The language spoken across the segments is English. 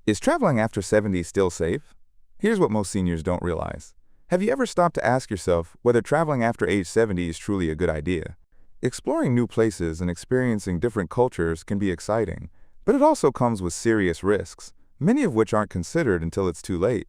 Is traveling after 70 still safe? Here's what most seniors don't realize. Have you ever stopped to ask yourself whether traveling after age 70 is truly a good idea? Exploring new places and experiencing different cultures can be exciting, but it also comes with serious risks, many of which aren't considered until it's too late.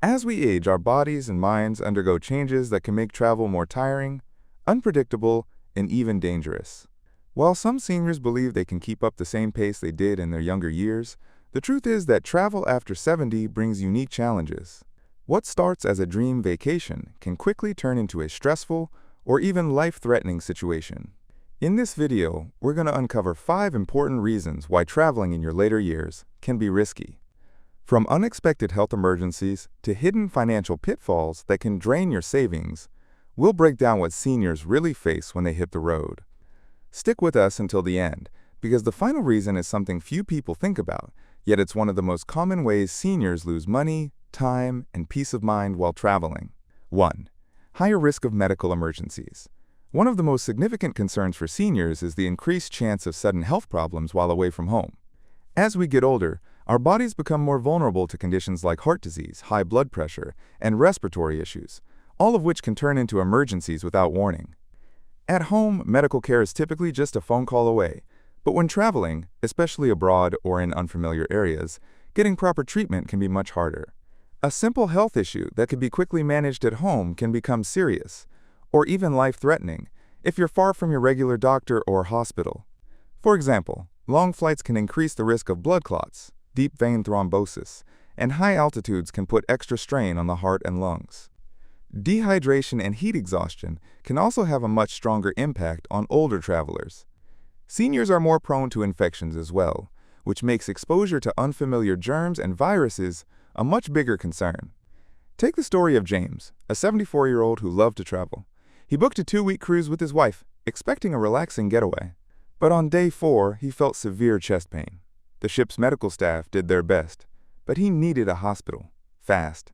As we age, our bodies and minds undergo changes that can make travel more tiring, unpredictable, and even dangerous. While some seniors believe they can keep up the same pace they did in their younger years, the truth is that travel after 70 brings unique challenges. What starts as a dream vacation can quickly turn into a stressful or even life-threatening situation. In this video, we're going to uncover 5 important reasons why traveling in your later years can be risky. From unexpected health emergencies to hidden financial pitfalls that can drain your savings, we'll break down what seniors really face when they hit the road. Stick with us until the end, because the final reason is something few people think about, yet it's one of the most common ways seniors lose money, time, and peace of mind while traveling. 1. Higher risk of medical emergencies. One of the most significant concerns for seniors is the increased chance of sudden health problems while away from home. As we get older, our bodies become more vulnerable to conditions like heart disease, high blood pressure, and respiratory issues, all of which can turn into emergencies without warning. At home, medical care is typically just a phone call away, but when traveling, especially abroad or in unfamiliar areas, getting proper treatment can be much harder. A simple health issue that could be quickly managed at home can become serious, or even life-threatening, if you're far from your regular doctor or hospital. For example, long flights can increase the risk of blood clots, deep vein thrombosis, and high altitudes can put extra strain on the heart and lungs. Dehydration and heat exhaustion can also have a much stronger impact on older travelers. Seniors are more prone to infections as well, which makes exposure to unfamiliar germs and viruses a much bigger concern. Take the story of James, a 74-year-old who loved to travel. He booked a 2-week cruise with his wife, expecting a relaxing getaway. But on day 4, he felt severe chest pain. The ship's medical staff did their best, but he needed a hospital, fast.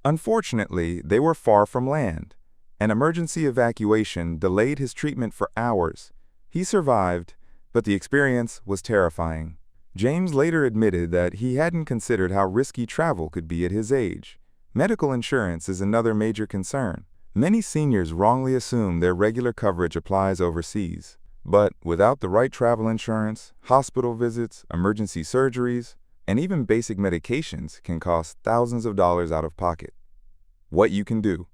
Unfortunately, they were far from land. An emergency evacuation delayed his treatment for hours. He survived, but the experience was terrifying. James later admitted that he hadn't considered how risky travel could be at his age. Medical insurance is another major concern. Many seniors wrongly assume their regular coverage applies overseas. But without the right travel insurance, hospital visits, emergency surgeries, and even basic medications can cost thousands of dollars out of pocket. What you can do.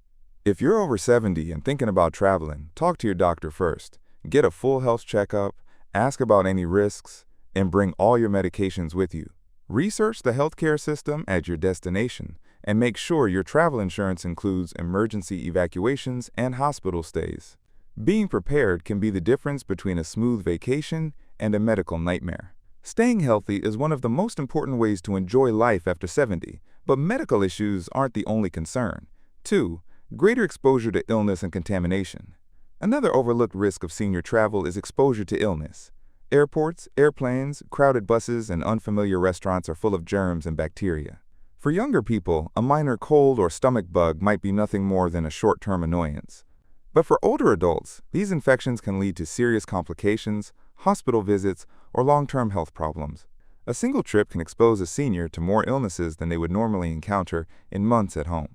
If you're over 70 and thinking about traveling, talk to your doctor first. Get a full health checkup, ask about any risks, and bring all your medications with you. Research the healthcare system at your destination and make sure your travel insurance includes emergency evacuations and hospital stays. Being prepared can be the difference between a smooth vacation and a medical nightmare. Staying healthy is one of the most important ways to enjoy life after 70, but medical issues aren't the only concern. 2. Greater exposure to illness and contamination. Another overlooked risk of senior travel is exposure to illness. Airports, airplanes, crowded buses, and unfamiliar restaurants are full of germs and bacteria. For younger people, a minor cold or stomach bug might be nothing more than a short-term annoyance. But for older adults, these infections can lead to serious complications, hospital visits, or long-term health problems. A single trip can expose a senior to more illnesses than they would normally encounter in months at home.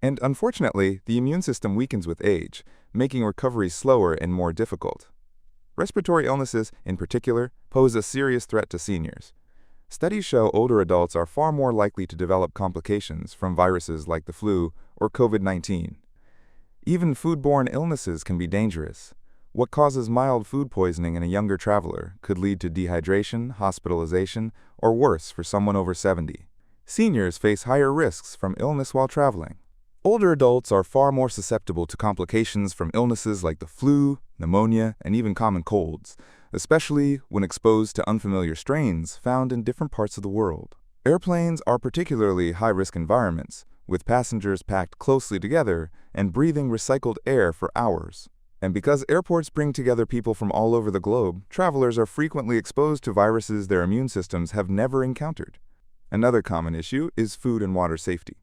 And unfortunately, the immune system weakens with age, making recovery slower and more difficult. Respiratory illnesses, in particular, pose a serious threat to seniors. Studies show older adults are far more likely to develop complications from viruses like the flu or COVID-19. Even foodborne illnesses can be dangerous. What causes mild food poisoning in a younger traveler could lead to dehydration, hospitalization, or worse for someone over 70. Seniors face higher risks from illness while traveling. Older adults are far more susceptible to complications from illnesses like the flu, pneumonia, and even common colds, especially when exposed to unfamiliar strains found in different parts of the world. Airplanes are particularly high-risk environments, with passengers packed closely together and breathing recycled air for hours. And because airports bring together people from all over the globe, travelers are frequently exposed to viruses their immune systems have never encountered. Another common issue is food and water safety.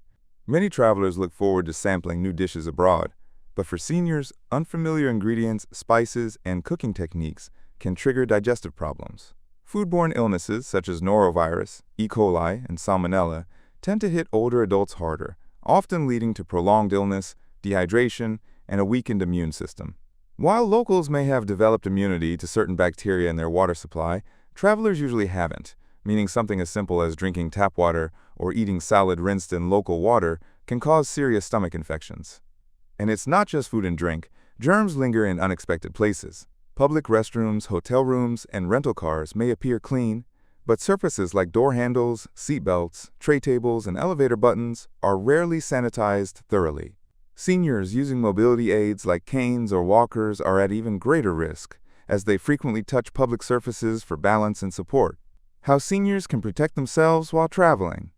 Many travelers look forward to sampling new dishes abroad, but for seniors, unfamiliar ingredients, spices, and cooking techniques can trigger digestive problems. Foodborne illnesses such as norovirus, E. coli, and salmonella tend to hit older adults harder, often leading to prolonged illness, dehydration, and a weakened immune system. While locals may have developed immunity to certain bacteria in their water supply, travelers usually haven't, meaning something as simple as drinking tap water or eating salad rinsed in local water can cause serious stomach infections. And it's not just food and drink. Germs linger in unexpected places. Public restrooms, hotel rooms, and rental cars may appear clean, but surfaces like door handles, seat belts, tray tables, and elevator buttons are rarely sanitized thoroughly. Seniors using mobility aids like canes or walkers are at even greater risk, as they frequently touch public surfaces for balance and support. How seniors can protect themselves while traveling.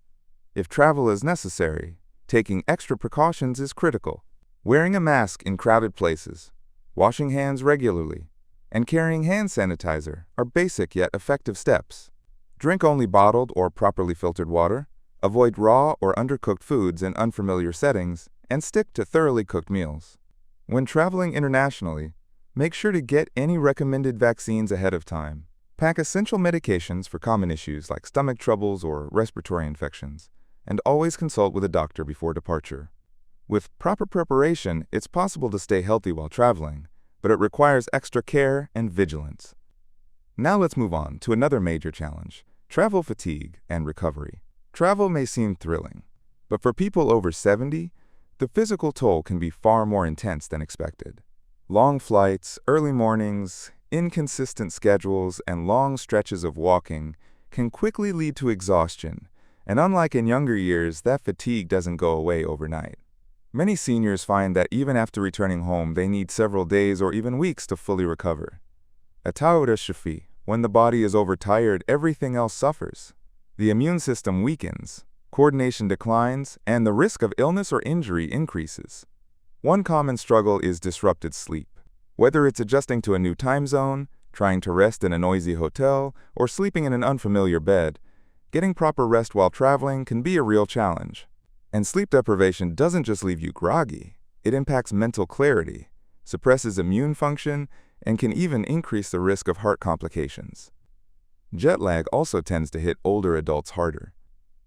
If travel is necessary, taking extra precautions is critical. Wearing a mask in crowded places, washing hands regularly, and carrying hand sanitizer are basic yet effective steps. Drink only bottled or properly filtered water, avoid raw or undercooked foods in unfamiliar settings, and stick to thoroughly cooked meals. When traveling internationally, make sure to get any recommended vaccines ahead of time. Pack essential medications for common issues like stomach troubles or respiratory infections, and always consult with a doctor before departure. With proper preparation, it's possible to stay healthy while traveling, but it requires extra care and vigilance. Now let's move on to another major challenge: travel fatigue and recovery. Travel may seem thrilling, but for people over 70, the physical toll can be far more intense than expected. Long flights, early mornings, inconsistent schedules, and long stretches of walking can quickly lead to exhaustion, and unlike in younger years, that fatigue doesn't go away overnight. Many seniors find that even after returning home, they need several days or even weeks to fully recover. Atawada Shafi, when the body is overtired, everything else suffers. The immune system weakens, coordination declines, and the risk of illness or injury increases. One common struggle is disrupted sleep. Whether it's adjusting to a new time zone, trying to rest in a noisy hotel, or sleeping in an unfamiliar bed, getting proper rest while traveling can be a real challenge. And sleep deprivation doesn't just leave you groggy. It impacts mental clarity, suppresses immune function, and can even increase the risk of heart complications. Jet lag also tends to hit older adults harder.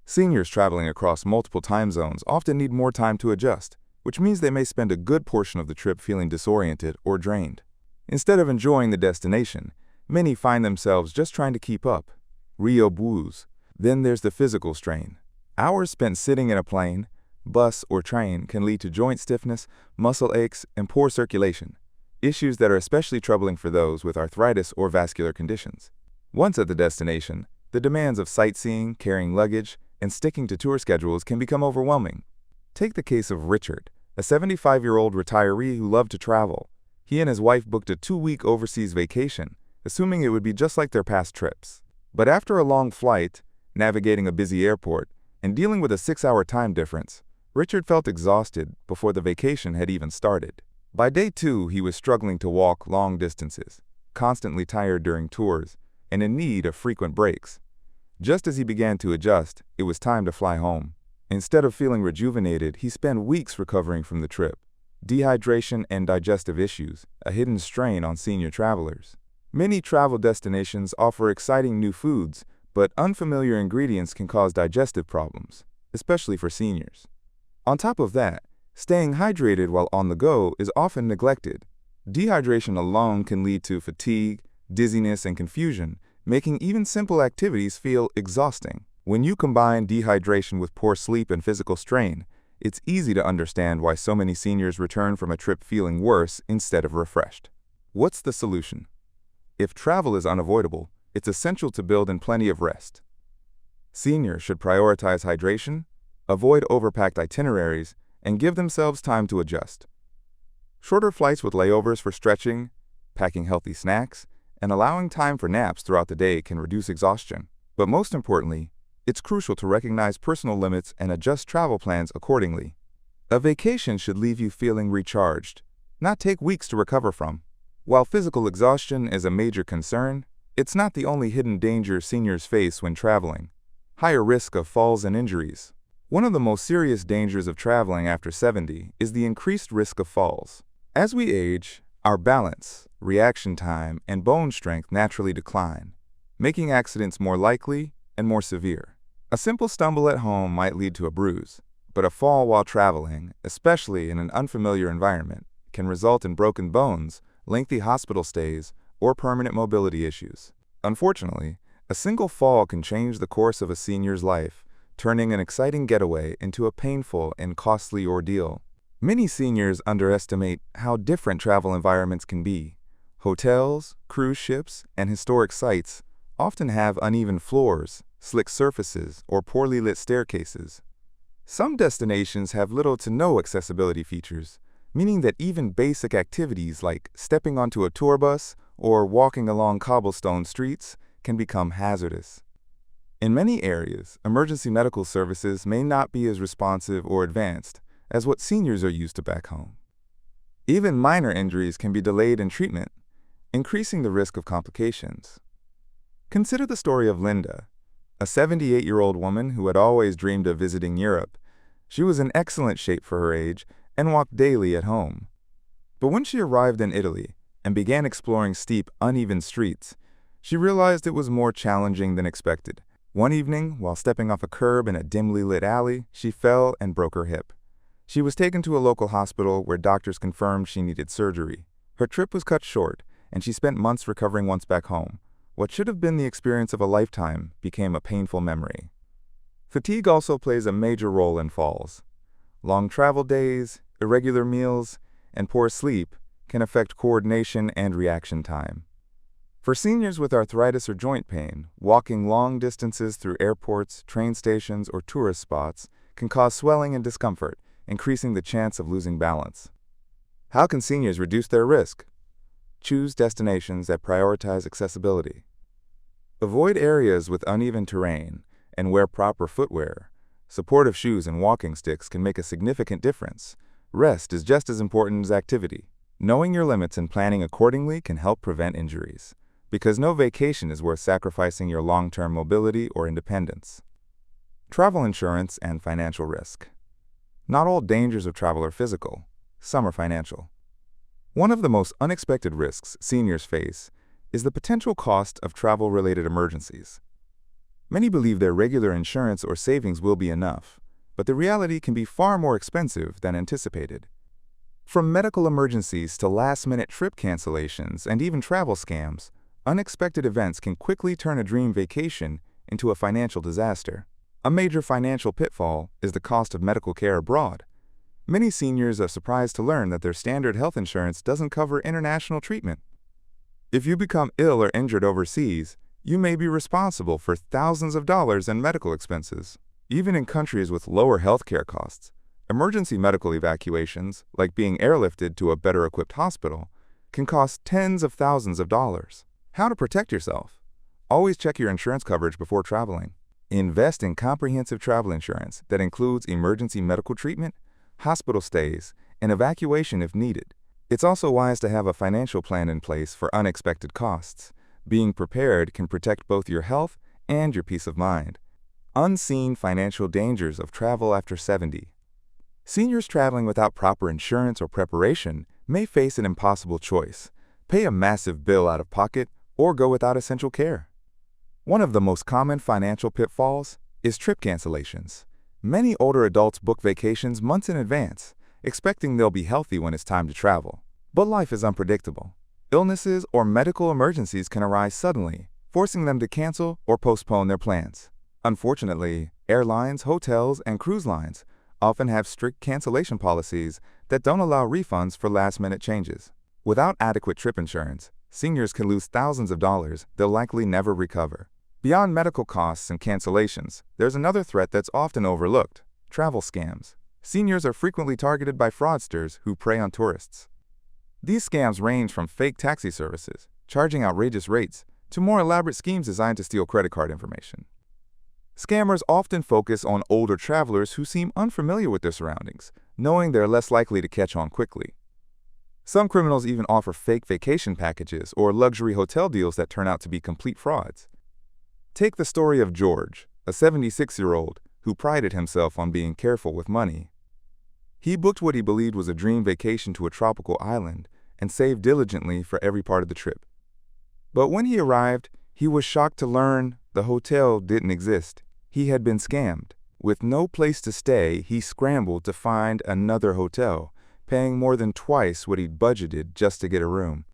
Seniors traveling across multiple time zones often need more time to adjust, which means they may spend a good portion of the trip feeling disoriented or drained. Instead of enjoying the destination, many find themselves just trying to keep up. Rio blues. Then there's the physical strain. Hours spent sitting in a plane, bus, or train can lead to joint stiffness, muscle aches, and poor circulation, issues that are especially troubling for those with arthritis or vascular conditions. Once at the destination, the demands of sightseeing, carrying luggage, and sticking to tour schedules can become overwhelming. Take the case of Richard, a 75-year-old retiree who loved to travel. He and his wife booked a 2-week overseas vacation, assuming it would be just like their past trips. But after a long flight, navigating a busy airport, and dealing with a 6-hour time difference, Richard felt exhausted before the vacation had even started. By day 2, he was struggling to walk long distances, constantly tired during tours, and in need of frequent breaks. Just as he began to adjust, it was time to fly home. Instead of feeling rejuvenated, he spent weeks recovering from the trip. Dehydration and digestive issues, a hidden strain on senior travelers. Many travel destinations offer exciting new foods, but unfamiliar ingredients can cause digestive problems, especially for seniors. On top of that, staying hydrated while on the go is often neglected. Dehydration alone can lead to fatigue, dizziness, and confusion, making even simple activities feel exhausting. When you combine dehydration with poor sleep and physical strain, it's easy to understand why so many seniors return from a trip feeling worse instead of refreshed. What's the solution? If travel is unavoidable, it's essential to build in plenty of rest. Seniors should prioritize hydration, avoid overpacked itineraries, and give themselves time to adjust. Shorter flights with layovers for stretching, packing healthy snacks, and allowing time for naps throughout the day can reduce exhaustion. But most importantly, it's crucial to recognize personal limits and adjust travel plans accordingly. A vacation should leave you feeling recharged, not take weeks to recover from. While physical exhaustion is a major concern, it's not the only hidden danger seniors face when traveling. Higher risk of falls and injuries. One of the most serious dangers of traveling after 70 is the increased risk of falls. As we age, our balance, reaction time, and bone strength naturally decline. making accidents more likely and more severe. A simple stumble at home might lead to a bruise, but a fall while traveling, especially in an unfamiliar environment, can result in broken bones, lengthy hospital stays, or permanent mobility issues. Unfortunately, a single fall can change the course of a senior's life, turning an exciting getaway into a painful and costly ordeal. Many seniors underestimate how different travel environments can be. Hotels, cruise ships, and historic sites often have uneven floors, slick surfaces, or poorly lit staircases. Some destinations have little to no accessibility features, meaning that even basic activities like stepping onto a tour bus or walking along cobblestone streets can become hazardous. In many areas, emergency medical services may not be as responsive or advanced as what seniors are used to back home. Even minor injuries can be delayed in treatment, increasing the risk of complications. Consider the story of Linda, a 78-year-old woman who had always dreamed of visiting Europe. She was in excellent shape for her age and walked daily at home. But when she arrived in Italy and began exploring steep, uneven streets, she realized it was more challenging than expected. One evening, while stepping off a curb in a dimly lit alley, she fell and broke her hip. She was taken to a local hospital where doctors confirmed she needed surgery. Her trip was cut short, and she spent months recovering once back home. What should have been the experience of a lifetime became a painful memory. Fatigue also plays a major role in falls. Long travel days, irregular meals, and poor sleep can affect coordination and reaction time. For seniors with arthritis or joint pain, walking long distances through airports, train stations, or tourist spots can cause swelling and discomfort, increasing the chance of losing balance. How can seniors reduce their risk? Choose destinations that prioritize accessibility. Avoid areas with uneven terrain and wear proper footwear. Supportive shoes and walking sticks can make a significant difference. Rest is just as important as activity. Knowing your limits and planning accordingly can help prevent injuries, because no vacation is worth sacrificing your long-term mobility or independence. Travel insurance and financial risk. Not all dangers of travel are physical. Some are financial. One of the most unexpected risks seniors face is the potential cost of travel-related emergencies. Many believe their regular insurance or savings will be enough, but the reality can be far more expensive than anticipated. From medical emergencies to last-minute trip cancellations and even travel scams, unexpected events can quickly turn a dream vacation into a financial disaster. A major financial pitfall is the cost of medical care abroad. Many seniors are surprised to learn that their standard health insurance doesn't cover international treatment. If you become ill or injured overseas, you may be responsible for thousands of dollars in medical expenses. Even in countries with lower healthcare costs, emergency medical evacuations, like being airlifted to a better-equipped hospital, can cost tens of thousands of dollars. How to protect yourself? Always check your insurance coverage before traveling. Invest in comprehensive travel insurance that includes emergency medical treatment, hospital stays, and evacuation if needed. It's also wise to have a financial plan in place for unexpected costs. Being prepared can protect both your health and your peace of mind. Unseen financial dangers of travel after 70. Seniors traveling without proper insurance or preparation may face an impossible choice: pay a massive bill out of pocket or go without essential care. One of the most common financial pitfalls is trip cancellations. Many older adults book vacations months in advance, expecting they'll be healthy when it's time to travel. But life is unpredictable. Illnesses or medical emergencies can arise suddenly, forcing them to cancel or postpone their plans. Unfortunately, airlines, hotels, and cruise lines often have strict cancellation policies that don't allow refunds for last-minute changes. Without adequate trip insurance, seniors can lose thousands of dollars they'll likely never recover. Beyond medical costs and cancellations, there's another threat that's often overlooked: travel scams. Seniors are frequently targeted by fraudsters who prey on tourists. These scams range from fake taxi services, charging outrageous rates, to more elaborate schemes designed to steal credit card information. Scammers often focus on older travelers who seem unfamiliar with their surroundings, knowing they're less likely to catch on quickly. Some criminals even offer fake vacation packages or luxury hotel deals that turn out to be complete frauds. Take the story of George, a 76-year-old who prided himself on being careful with money. He booked what he believed was a dream vacation to a tropical island and saved diligently for every part of the trip. But when he arrived, He was shocked to learn the hotel didn't exist. He had been scammed. With no place to stay, he scrambled to find another hotel, paying more than twice what he'd budgeted just to get a room.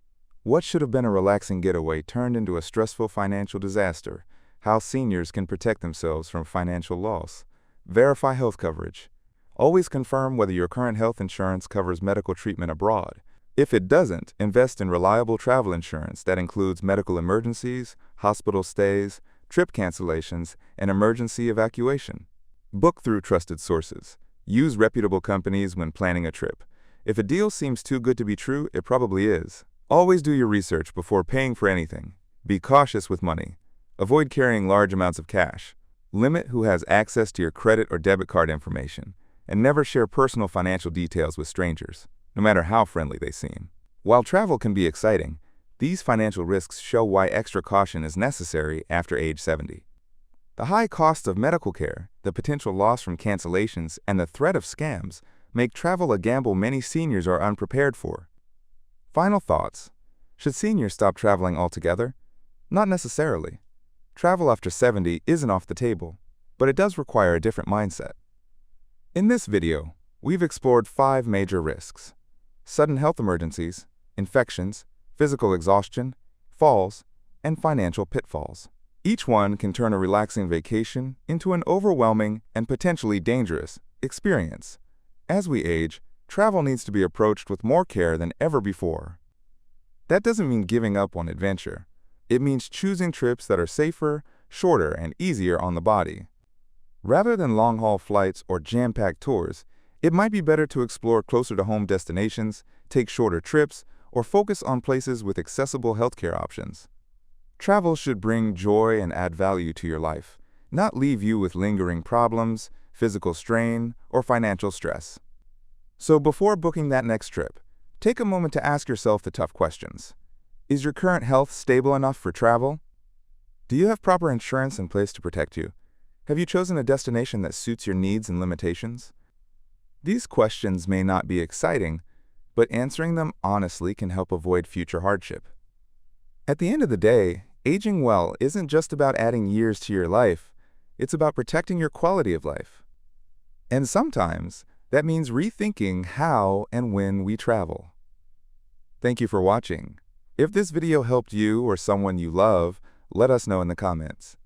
What should have been a relaxing getaway turned into a stressful financial disaster. How seniors can protect themselves from financial loss. Verify health coverage. Always confirm whether your current health insurance covers medical treatment abroad. If it doesn't, invest in reliable travel insurance that includes medical emergencies, hospital stays, trip cancellations, and emergency evacuation. Book through trusted sources. Use reputable companies when planning a trip. If a deal seems too good to be true, it probably is. Always do your research before paying for anything. Be cautious with money. Avoid carrying large amounts of cash. Limit who has access to your credit or debit card information. And never share personal financial details with strangers, no matter how friendly they seem. While travel can be exciting, these financial risks show why extra caution is necessary after age 70. The high costs of medical care, the potential loss from cancellations, and the threat of scams make travel a gamble many seniors are unprepared for. Final thoughts. Should seniors stop traveling altogether? Not necessarily. Travel after 70 isn't off the table, but it does require a different mindset. In this video, we've explored 5 major risks: sudden health emergencies, infections, physical exhaustion, falls, and financial pitfalls. Each one can turn a relaxing vacation into an overwhelming and potentially dangerous experience. As we age, travel needs to be approached with more care than ever before. That doesn't mean giving up on adventure. It means choosing trips that are safer, shorter, and easier on the body. Rather than long-haul flights or jam-packed tours, it might be better to explore closer-to-home destinations, take shorter trips, or focus on places with accessible healthcare options. Travel should bring joy and add value to your life, not leave you with lingering problems, physical strain, or financial stress. So before booking that next trip, take a moment to ask yourself the tough questions. Is your current health stable enough for travel? Do you have proper insurance in place to protect you? Have you chosen a destination that suits your needs and limitations? These questions may not be exciting, but answering them honestly can help avoid future hardship. At the end of the day, aging well isn't just about adding years to your life, it's about protecting your quality of life. And sometimes, that means rethinking how and when we travel. Thank you for watching. If this video helped you or someone you love, let us know in the comments.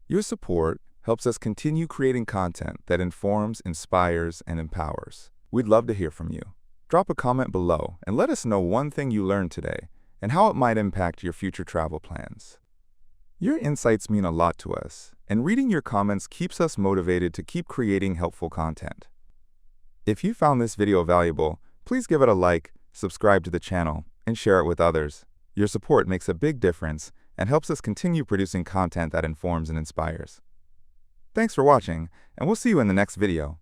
Your support helps us continue creating content that informs, inspires, and empowers. We'd love to hear from you. Drop a comment below and let us know one thing you learned today and how it might impact your future travel plans. Your insights mean a lot to us, and reading your comments keeps us motivated to keep creating helpful content. If you found this video valuable, please give it a like, subscribe to the channel, and share it with others. Your support makes a big difference and helps us continue producing content that informs and inspires. Thanks for watching, and we'll see you in the next video.